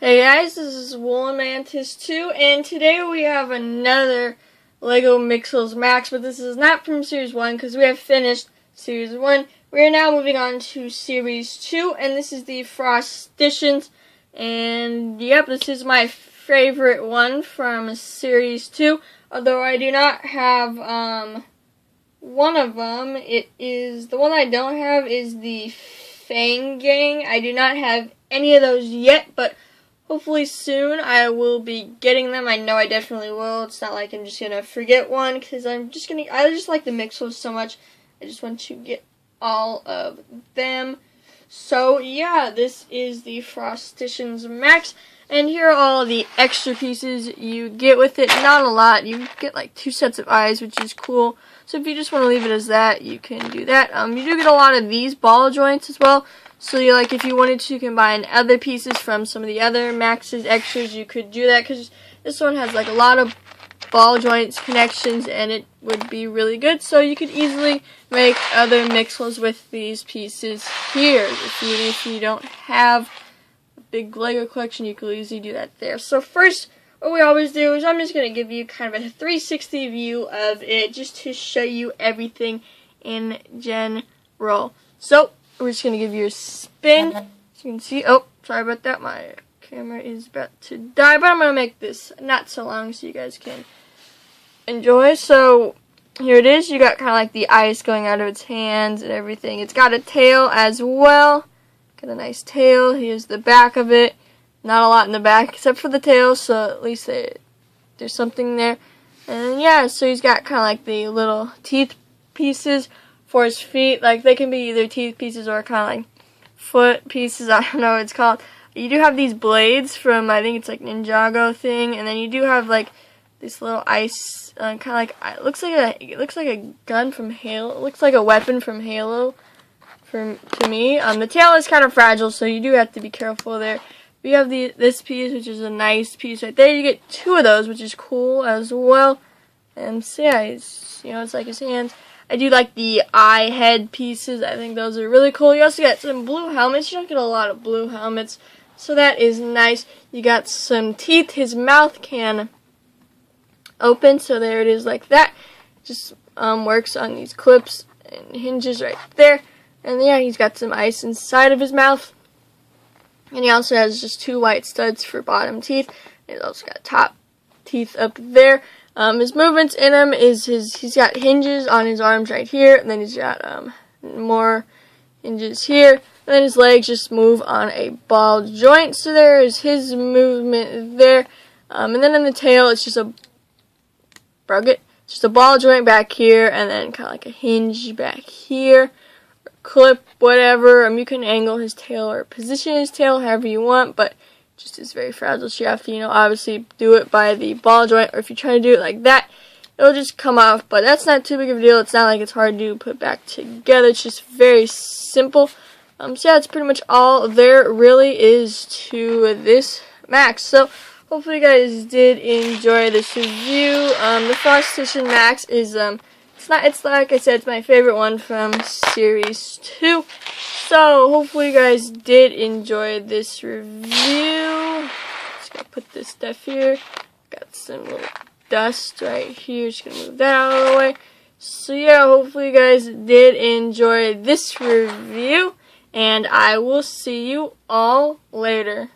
Hey guys, this is Woolen Mantis 2, and today we have another LEGO Mixels Max, but this is not from Series 1 because we have finished Series 1. We are now moving on to Series 2, and this is the Frosticians, and yep, this is my favorite one from Series 2, although I do not have one of them. The one I don't have is the Fang Gang. I do not have any of those yet, but hopefully soon I will be getting them. I know I definitely will. It's not like I'm just gonna forget one because I just like the Mixels so much. I just want to get all of them. So yeah, this is the Frosticians Max, and here are all the extra pieces you get with it. Not a lot. You get like 2 sets of eyes, which is cool. So if you just want to leave it as that, you can do that. You do get a lot of these ball joints as well. So if you wanted to combine other pieces from some of the other Max's extras, you could do that, because this one has like a lot of ball joints connections, and it would be really good. So you could easily make other Mixels with these pieces here. If you don't have a big LEGO collection, you could easily do that there. So first, what we always do is I'm just going to give you kind of a 360 view of it, just to show you everything in general. So we're just going to give you a spin. As you can see, oh, sorry about that. My camera is about to die, but I'm going to make this not so long so you guys can enjoy. So here it is. You got kind of like the ice going out of its hands and everything. It's got a tail as well. Got a nice tail. Here's the back of it. Not a lot in the back except for the tail, so at least there's something there. And yeah, so he's got kind of like the little teeth pieces for his feet. Like, they can be either teeth pieces or kind of like foot pieces. I don't know what it's called. You do have these blades from, I think it's like Ninjago thing, and then you do have like this little ice, kind of like, it looks like a gun from Halo. It looks like a weapon from Halo to me. The tail is kind of fragile, so you do have to be careful there. We have this piece, which is a nice piece right there. You get 2 of those, which is cool as well. And so yeah, it's like his hands. I do like the eye head pieces. I think those are really cool. You also get some blue helmets. You don't get a lot of blue helmets, so that is nice. You got some teeth. His mouth can open, so there it is like that. Just works on these clips and hinges right there. And yeah, he's got some ice inside of his mouth. And he also has just 2 white studs for bottom teeth. He's also got top teeth up there. His movements in him is he's got hinges on his arms right here, and then he's got more hinges here. And then his legs just move on a ball joint. So there is his movement there. And then in the tail, it's just a ball joint back here, and then kind of like a hinge back here. Clip, whatever. You can angle his tail or position his tail however you want, but just is very fragile, so you have to, obviously do it by the ball joint, or if you try to do it like that, it'll just come off, but that's not too big of a deal. It's not like it's hard to put back together. It's just very simple. So yeah, that's pretty much all there really is to this Max. So hopefully you guys did enjoy this review. The Frostician Max is it's like I said, it's my favorite one from Series 2. So hopefully you guys did enjoy this review. Just gonna put this stuff here. Got some little dust right here. Just gonna move that out of the way. So yeah, hopefully you guys did enjoy this review, and I will see you all later.